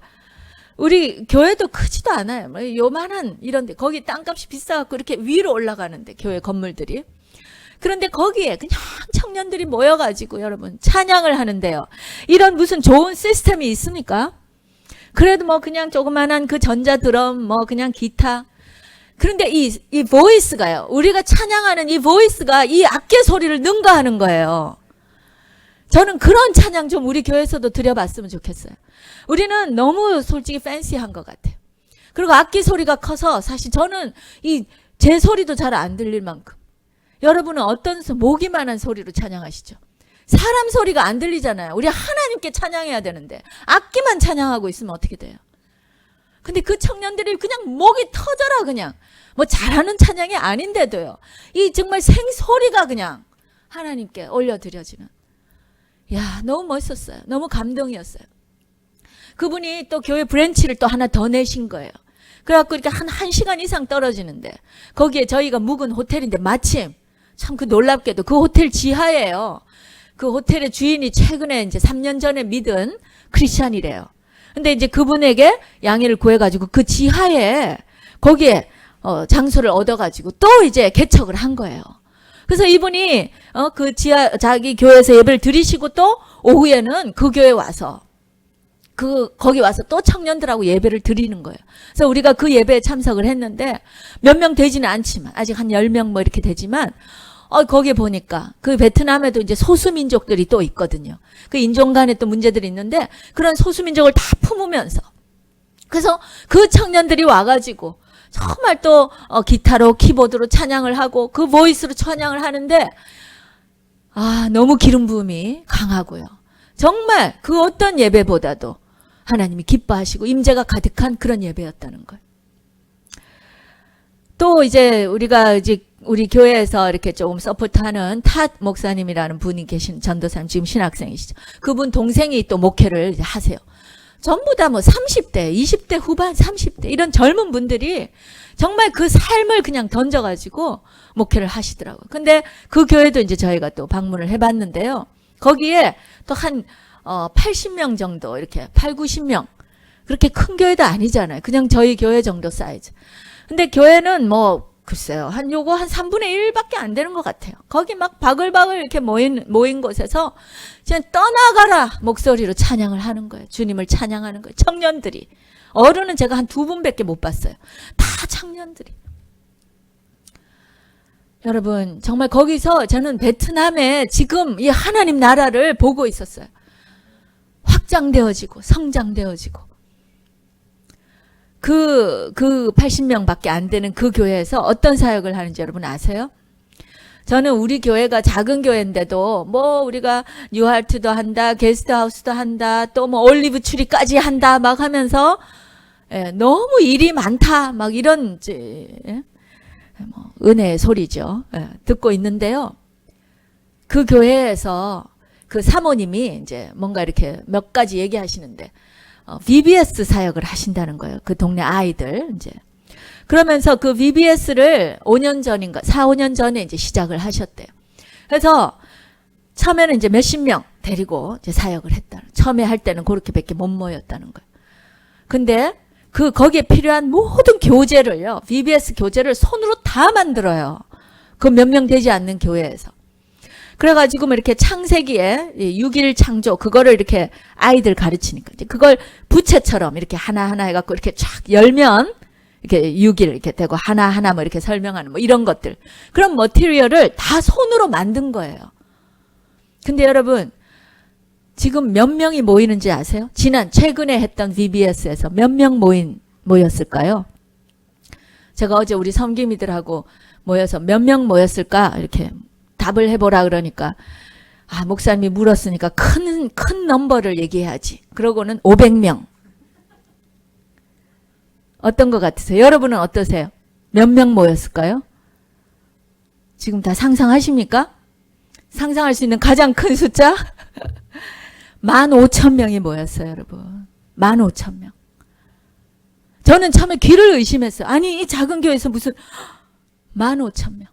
우리 교회도 크지도 않아요. 뭐 요만한 이런데 거기 땅값이 비싸갖고 이렇게 위로 올라가는데 교회 건물들이. 그런데 거기에 그냥 청년들이 모여가지고 여러분 찬양을 하는데요. 이런 무슨 좋은 시스템이 있습니까? 그래도 뭐 그냥 조그만한 그 전자드럼 뭐 그냥 기타. 그런데 이 보이스가요. 우리가 찬양하는 이 보이스가 이 악기 소리를 능가하는 거예요. 저는 그런 찬양 좀 우리 교회에서도 드려봤으면 좋겠어요. 우리는 너무 솔직히 팬시한 것 같아요. 그리고 악기 소리가 커서 사실 저는 제 소리도 잘 안 들릴 만큼. 여러분은 어떤 모기만한 소리로 찬양하시죠? 사람 소리가 안 들리잖아요. 우리 하나님께 찬양해야 되는데 악기만 찬양하고 있으면 어떻게 돼요? 근데 그 청년들이 그냥 목이 터져라 그냥. 뭐 잘하는 찬양이 아닌데도요. 이 정말 생소리가 그냥 하나님께 올려드려지는. 야, 너무 멋있었어요. 너무 감동이었어요. 그분이 또 교회 브랜치를 또 하나 더 내신 거예요. 그래갖고 이렇게 한 시간 이상 떨어지는데 거기에 저희가 묵은 호텔인데 마침 참 그 놀랍게도 그 호텔 지하예요. 그 호텔의 주인이 최근에 이제 3년 전에 믿은 크리스찬이래요. 근데 이제 그분에게 양해를 구해가지고 그 지하에 거기에 장소를 얻어가지고 또 이제 개척을 한 거예요. 그래서 이분이 그 지하 자기 교회에서 예배를 드리시고 또 오후에는 그 교회 와서 거기 와서 또 청년들하고 예배를 드리는 거예요. 그래서 우리가 그 예배에 참석을 했는데 몇 명 되지는 않지만 아직 한 10명 뭐 이렇게 되지만 거기에 보니까 그 베트남에도 이제 소수민족들이 또 있거든요. 그 인종 간에 또 문제들이 있는데 그런 소수민족을 다 품으면서 그래서 그 청년들이 와가지고 정말 또 기타로 키보드로 찬양을 하고 그 보이스로 찬양을 하는데 너무 기름 부음이 강하고요. 정말 그 어떤 예배보다도 하나님이 기뻐하시고 임재가 가득한 그런 예배였다는 거예요. 또 이제 우리 교회에서 이렇게 조금 서포트하는 탓 목사님이라는 분이 계신 전도사님, 지금 신학생이시죠. 그분 동생이 또 목회를 하세요. 전부 다 뭐 30대, 20대 후반, 30대 이런 젊은 분들이 정말 그 삶을 그냥 던져가지고 목회를 하시더라고요. 근데 그 교회도 이제 저희가 또 방문을 해봤는데요. 거기에 또 한 80명 정도 이렇게 8, 90명 그렇게 큰 교회도 아니잖아요. 그냥 저희 교회 정도 사이즈. 근데 교회는 뭐 글쎄요. 한 3분의 1밖에 안 되는 것 같아요. 거기 막 바글바글 이렇게 모인 곳에서 그냥 떠나가라 목소리로 찬양을 하는 거예요. 주님을 찬양하는 거예요. 청년들이. 어른은 제가 한 2분밖에 못 봤어요. 다 청년들이. 여러분 정말 거기서 저는 베트남에 지금 이 하나님 나라를 보고 있었어요. 확장되어지고 성장되어지고 그 80명밖에 안 되는 그 교회에서 어떤 사역을 하는지 여러분 아세요? 저는 우리 교회가 작은 교회인데도 뭐 우리가 뉴하트도 한다, 게스트하우스도 한다, 또 뭐 올리브 추리까지 한다 막 하면서 너무 일이 많다 막 이런 뭐 은혜의 소리죠. 듣고 있는데요. 그 교회에서 그 사모님이 이제 뭔가 이렇게 몇 가지 얘기하시는데 VBS 사역을 하신다는 거예요. 그 동네 아이들 이제 그러면서 그 VBS를 5년 전인가 4, 5년 전에 이제 시작을 하셨대요. 그래서 처음에는 이제 몇십 명 데리고 이제 사역을 했다. 처음에 할 때는 그렇게밖에 못 모였다는 거예요. 근데 거기에 필요한 모든 교재를요, VBS 교재를 손으로 다 만들어요. 그 몇 명 되지 않는 교회에서. 그래가지고 뭐 이렇게 창세기에 6일 창조 그거를 이렇게 아이들 가르치니까 이제 그걸 부채처럼 이렇게 하나하나 해갖고 이렇게 쫙 열면 이렇게 6일 이렇게 되고 하나하나 뭐 이렇게 설명하는 뭐 이런 것들. 그런 머티리얼을 다 손으로 만든 거예요. 근데 여러분 지금 몇 명이 모이는지 아세요? 최근에 했던 VBS에서 몇 명 모였을까요? 제가 어제 우리 섬김이들하고 모여서 몇 명 모였을까 이렇게 답을 해보라 그러니까 목사님이 물었으니까 큰 넘버를 얘기해야지. 그러고는 500명. 어떤 것 같으세요? 여러분은 어떠세요? 몇 명 모였을까요? 지금 다 상상하십니까? 상상할 수 있는 가장 큰 숫자? 15,000명이 모였어요, 여러분. 15,000명. 저는 처음에 귀를 의심했어요. 아니, 이 작은 교회에서 무슨 15,000명.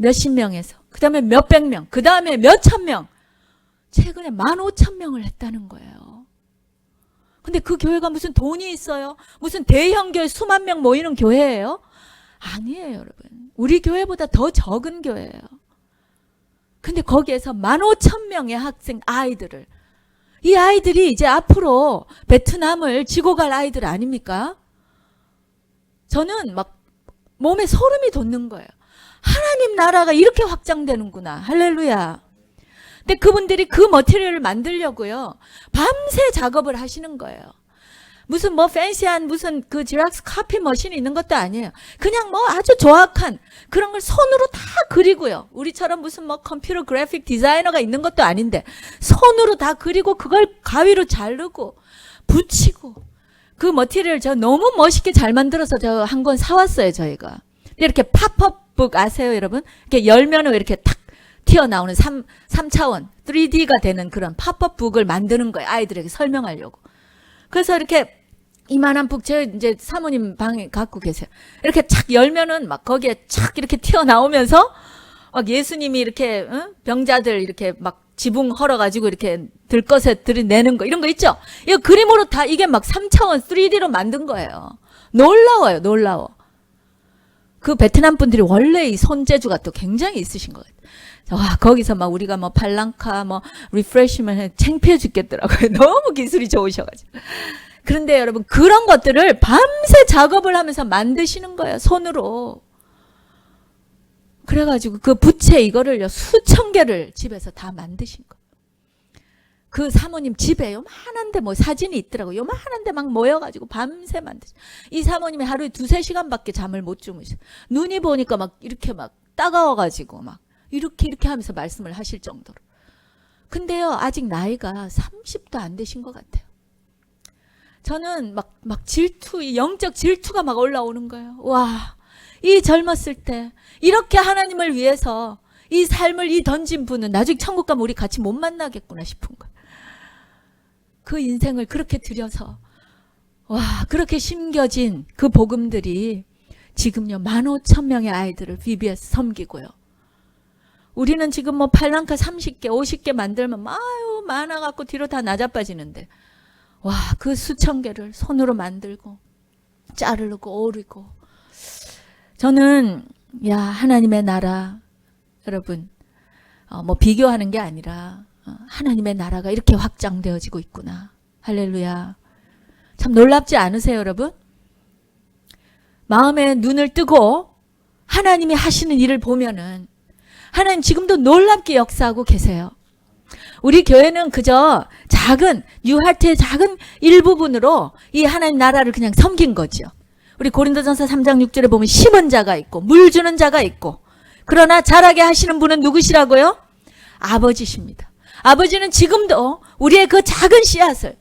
몇십 명에서. 그 다음에 몇백 명. 그 다음에 몇천 명. 최근에 15,000명을 했다는 거예요. 근데 그 교회가 무슨 돈이 있어요? 무슨 대형 교회 수만 명 모이는 교회예요? 아니에요, 여러분. 우리 교회보다 더 적은 교회예요. 근데 거기에서 15,000명의 학생 아이들을 이 아이들이 이제 앞으로 베트남을 지고 갈 아이들 아닙니까? 저는 막 몸에 소름이 돋는 거예요. 하나님 나라가 이렇게 확장되는구나. 할렐루야. 근데 그분들이 그 머티리얼을 만들려고요. 밤새 작업을 하시는 거예요. 무슨 뭐 팬시한 무슨 그 지락스 카피 머신이 있는 것도 아니에요. 그냥 뭐 아주 조악한 그런 걸 손으로 다 그리고요. 우리처럼 무슨 뭐 컴퓨터 그래픽 디자이너가 있는 것도 아닌데 손으로 다 그리고 그걸 가위로 자르고 붙이고 그 머티리얼 저 너무 멋있게 잘 만들어서 저 한 권 사왔어요, 저희가. 이렇게 팝업북 아세요, 여러분? 이렇게 열면은 이렇게 탁 튀어나오는 3차원 3D가 되는 그런 팝업북을 만드는 거예요. 아이들에게 설명하려고. 그래서 이렇게 이만한 북, 제 이제 사모님 방에 갖고 계세요. 이렇게 착 열면은 막 거기에 착 이렇게 튀어나오면서 막 예수님이 이렇게, 병자들 이렇게 막 지붕 헐어가지고 이렇게 들것에 들이내는 거, 이런 거 있죠? 이거 그림으로 다 이게 막 3차원 3D로 만든 거예요. 놀라워요, 놀라워. 그 베트남 분들이 원래 이 손재주가 또 굉장히 있으신 것 같아요. 와, 거기서 막 우리가 뭐 팔랑카, 뭐, 리프레시먼트 창피해 죽겠더라고요. 너무 기술이 좋으셔가지고. 그런데 여러분, 그런 것들을 밤새 작업을 하면서 만드시는 거예요, 손으로. 그래가지고 그 부채 이거를요, 수천 개를 집에서 다 만드신 거예요. 그 사모님 집에 요만한데 뭐 사진이 있더라고요. 요만한데 막 모여가지고 밤새 만드시. 이 사모님이 하루에 2~3시간밖에 잠을 못 주무셔. 눈이 보니까 막 이렇게 막 따가워가지고 막 이렇게 하면서 말씀을 하실 정도로. 근데요, 아직 나이가 30도 안 되신 것 같아요. 저는 막 질투, 영적 질투가 막 올라오는 거예요. 와, 이 젊었을 때 이렇게 하나님을 위해서 이 삶을 이 던진 분은 나중에 천국 가면 우리 같이 못 만나겠구나 싶은 거예요. 그 인생을 그렇게 들여서, 와, 그렇게 심겨진 그 복음들이 지금요 15,000명의 아이들을 VBS 섬기고요. 우리는 지금 뭐 팔랑카 30개, 50개 만들면 아유 많아갖고 뒤로 다 나자빠지는데, 와, 그 수천 개를 손으로 만들고 자르고 오르고. 저는 야, 하나님의 나라, 여러분, 뭐 비교하는 게 아니라 하나님의 나라가 이렇게 확장되어지고 있구나. 할렐루야. 참 놀랍지 않으세요, 여러분? 마음에 눈을 뜨고 하나님이 하시는 일을 보면은 하나님 지금도 놀랍게 역사하고 계세요. 우리 교회는 그저 작은 뉴하트의 작은 일부분으로 이 하나님 나라를 그냥 섬긴 거죠. 우리 고린도전서 3장 6절에 보면 심은 자가 있고 물 주는 자가 있고, 그러나 자라게 하시는 분은 누구시라고요? 아버지십니다. 아버지는 지금도 우리의 그 작은 씨앗을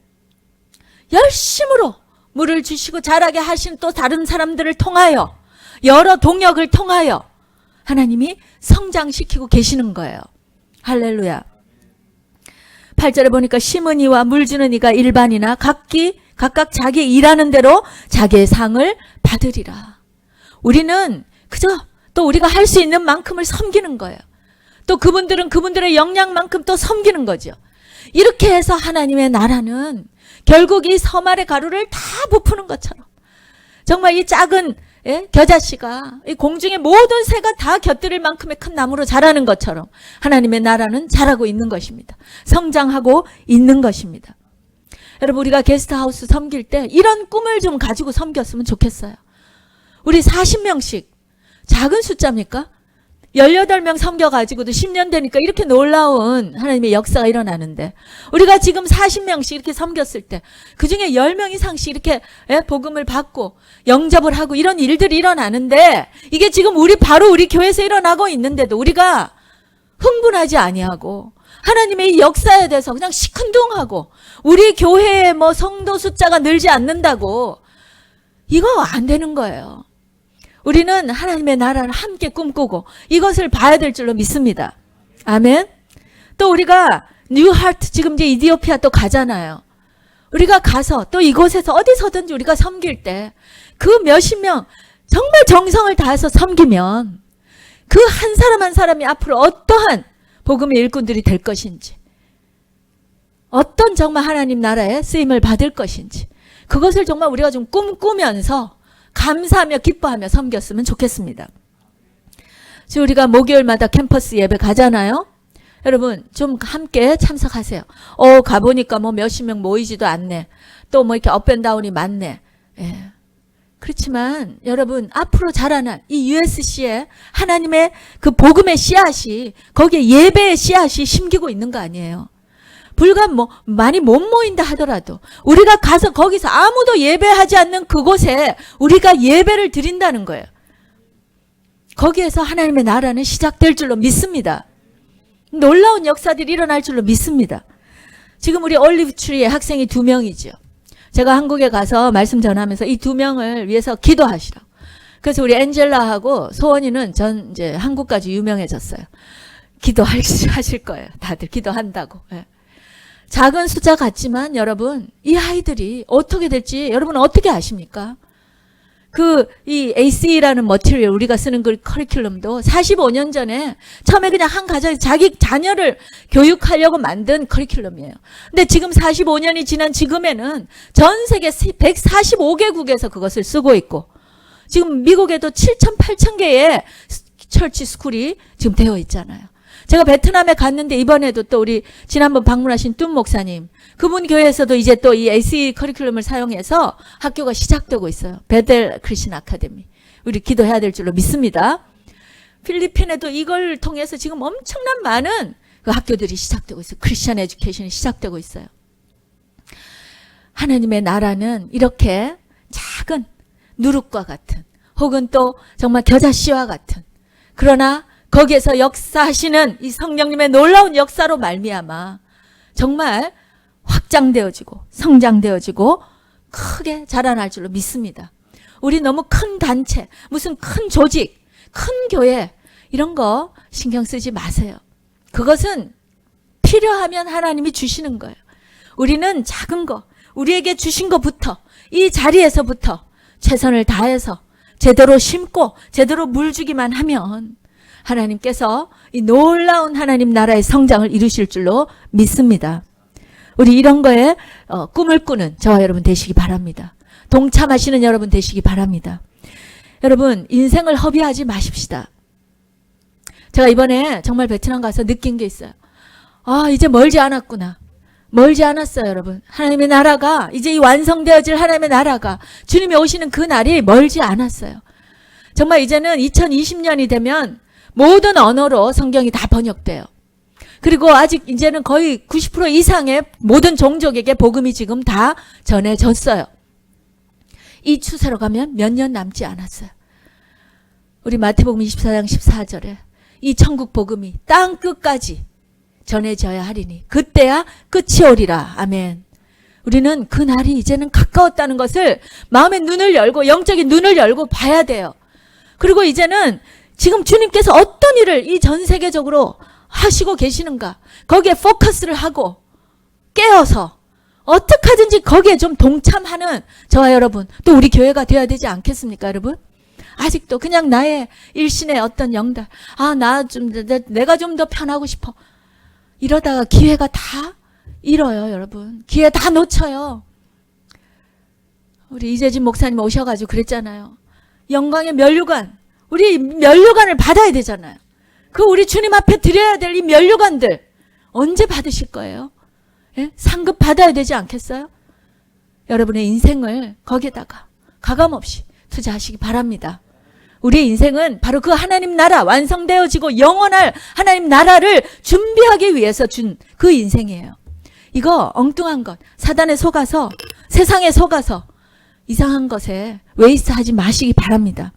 열심으로 물을 주시고 자라게 하신 또 다른 사람들을 통하여, 여러 동역을 통하여 하나님이 성장시키고 계시는 거예요. 할렐루야. 8절에 보니까 심은 이와 물 주는 이가 일반이나 각각 자기 일하는 대로 자기의 상을 받으리라. 우리는 그저 또 우리가 할 수 있는 만큼을 섬기는 거예요. 또 그분들은 그분들의 역량만큼 또 섬기는 거죠. 이렇게 해서 하나님의 나라는 결국 이 섬 아래 가루를 다 부푸는 것처럼, 정말 이 작은 겨자씨가 이 공중의 모든 새가 다 곁들일 만큼의 큰 나무로 자라는 것처럼 하나님의 나라는 자라고 있는 것입니다. 성장하고 있는 것입니다. 여러분, 우리가 게스트하우스 섬길 때 이런 꿈을 좀 가지고 섬겼으면 좋겠어요. 우리 40명씩, 작은 숫자입니까? 18명 섬겨가지고도 10년 되니까 이렇게 놀라운 하나님의 역사가 일어나는데, 우리가 지금 40명씩 이렇게 섬겼을 때 그중에 10명 이상씩 이렇게 복음을 받고 영접을 하고 이런 일들이 일어나는데, 이게 지금 바로 우리 교회에서 일어나고 있는데도 우리가 흥분하지 아니하고 하나님의 이 역사에 대해서 그냥 시큰둥하고 우리 교회의 뭐 성도 숫자가 늘지 않는다고, 이거 안 되는 거예요. 우리는 하나님의 나라를 함께 꿈꾸고 이것을 봐야 될 줄로 믿습니다. 아멘. 또 우리가 뉴하트, 지금 이제 이디오피아 또 가잖아요. 우리가 가서 또 이곳에서 어디서든지 우리가 섬길 때 그 몇십 명 정말 정성을 다해서 섬기면 그 한 사람 한 사람이 앞으로 어떠한 복음의 일꾼들이 될 것인지, 어떤 정말 하나님 나라에 쓰임을 받을 것인지, 그것을 정말 우리가 좀 꿈꾸면서 감사하며 기뻐하며 섬겼으면 좋겠습니다. 지금 우리가 목요일마다 캠퍼스 예배 가잖아요. 여러분 좀 함께 참석하세요. 가보니까 뭐 몇십 명 모이지도 않네. 또 뭐 이렇게 업앤다운이 많네. 예. 그렇지만 여러분, 앞으로 자라날 이 USC에 하나님의 그 복음의 씨앗이, 거기에 예배의 씨앗이 심기고 있는 거 아니에요. 불과 뭐 많이 못 모인다 하더라도 우리가 가서 거기서 아무도 예배하지 않는 그곳에 우리가 예배를 드린다는 거예요. 거기에서 하나님의 나라는 시작될 줄로 믿습니다. 놀라운 역사들이 일어날 줄로 믿습니다. 지금 우리 올리브트리의 학생이 2명이죠. 제가 한국에 가서 말씀 전하면서 이 2명을 위해서 기도하시라고. 그래서 우리 엔젤라하고 소원이는 전 이제 한국까지 유명해졌어요. 기도하실 거예요. 다들 기도한다고. 예. 작은 숫자 같지만 여러분, 이 아이들이 어떻게 될지 여러분 어떻게 아십니까? 이 AC라는 머티리얼, 우리가 쓰는 그 커리큘럼도 45년 전에 처음에 그냥 한 가정에 자기 자녀를 교육하려고 만든 커리큘럼이에요. 근데 지금 45년이 지난 지금에는 전 세계 145개국에서 그것을 쓰고 있고, 지금 미국에도 7천, 8천 개의 철치 스쿨이 지금 되어 있잖아요. 제가 베트남에 갔는데 이번에도 또 우리 지난번 방문하신 뚱 목사님, 그분 교회에서도 이제 또 이 ACE 커리큘럼을 사용해서 학교가 시작되고 있어요. 베델 크리스천 아카데미. 우리 기도해야 될 줄로 믿습니다. 필리핀에도 이걸 통해서 지금 엄청난 많은 그 학교들이 시작되고 있어요. 크리스천 에듀케이션이 시작되고 있어요. 하나님의 나라는 이렇게 작은 누룩과 같은, 혹은 또 정말 겨자씨와 같은, 그러나 거기에서 역사하시는 이 성령님의 놀라운 역사로 말미암아 정말 확장되어지고 성장되어지고 크게 자라날 줄로 믿습니다. 우리 너무 큰 단체, 무슨 큰 조직, 큰 교회 이런 거 신경 쓰지 마세요. 그것은 필요하면 하나님이 주시는 거예요. 우리는 작은 거, 우리에게 주신 것부터, 이 자리에서부터 최선을 다해서 제대로 심고 제대로 물 주기만 하면 하나님께서 이 놀라운 하나님 나라의 성장을 이루실 줄로 믿습니다. 우리 이런 거에 꿈을 꾸는 저와 여러분 되시기 바랍니다. 동참하시는 여러분 되시기 바랍니다. 여러분, 인생을 허비하지 마십시다. 제가 이번에 정말 베트남 가서 느낀 게 있어요. 이제 멀지 않았구나. 멀지 않았어요, 여러분. 하나님의 나라가, 이제 이 완성되어질 하나님의 나라가, 주님이 오시는 그 날이 멀지 않았어요. 정말 이제는 2020년이 되면 모든 언어로 성경이 다 번역돼요. 그리고 아직 이제는 거의 90% 이상의 모든 종족에게 복음이 지금 다 전해졌어요. 이 추세로 가면 몇 년 남지 않았어요. 우리 마태복음 24장 14절에 이 천국 복음이 땅 끝까지 전해져야 하리니 그때야 끝이 오리라. 아멘. 우리는 그 날이 이제는 가까웠다는 것을 마음의 눈을 열고, 영적인 눈을 열고 봐야 돼요. 그리고 이제는 지금 주님께서 어떤 일을 이 전 세계적으로 하시고 계시는가, 거기에 포커스를 하고 깨어서 어떻게 하든지 거기에 좀 동참하는 저와 여러분, 또 우리 교회가 되어야 되지 않겠습니까, 여러분? 아직도 그냥 나의 일신의 어떤 영달, 내가 좀 더 편하고 싶어, 이러다가 기회가 다 잃어요, 여러분. 기회 다 놓쳐요. 우리 이재진 목사님 오셔가지고 그랬잖아요. 영광의 면류관, 우리 면류관을 받아야 되잖아요. 우리 주님 앞에 드려야 될 이 면류관들 언제 받으실 거예요? 예? 상급 받아야 되지 않겠어요? 여러분의 인생을 거기에다가 가감없이 투자하시기 바랍니다. 우리의 인생은 바로 그 하나님 나라, 완성되어지고 영원할 하나님 나라를 준비하기 위해서 준 그 인생이에요. 이거 엉뚱한 것, 사단에 속아서, 세상에 속아서 이상한 것에 웨이스트하지 마시기 바랍니다.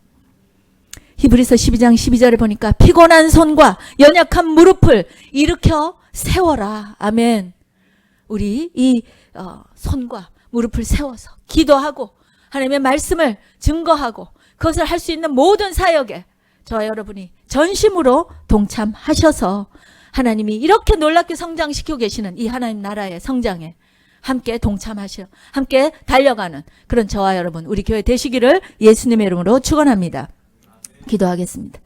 히브리서 12장 12절에 보니까 피곤한 손과 연약한 무릎을 일으켜 세워라. 아멘. 우리 이 손과 무릎을 세워서 기도하고 하나님의 말씀을 증거하고 그것을 할 수 있는 모든 사역에 저와 여러분이 전심으로 동참하셔서 하나님이 이렇게 놀랍게 성장시키고 계시는 이 하나님 나라의 성장에 함께 동참하셔, 함께 달려가는 그런 저와 여러분, 우리 교회 되시기를 예수님의 이름으로 축원합니다. 기도하겠습니다.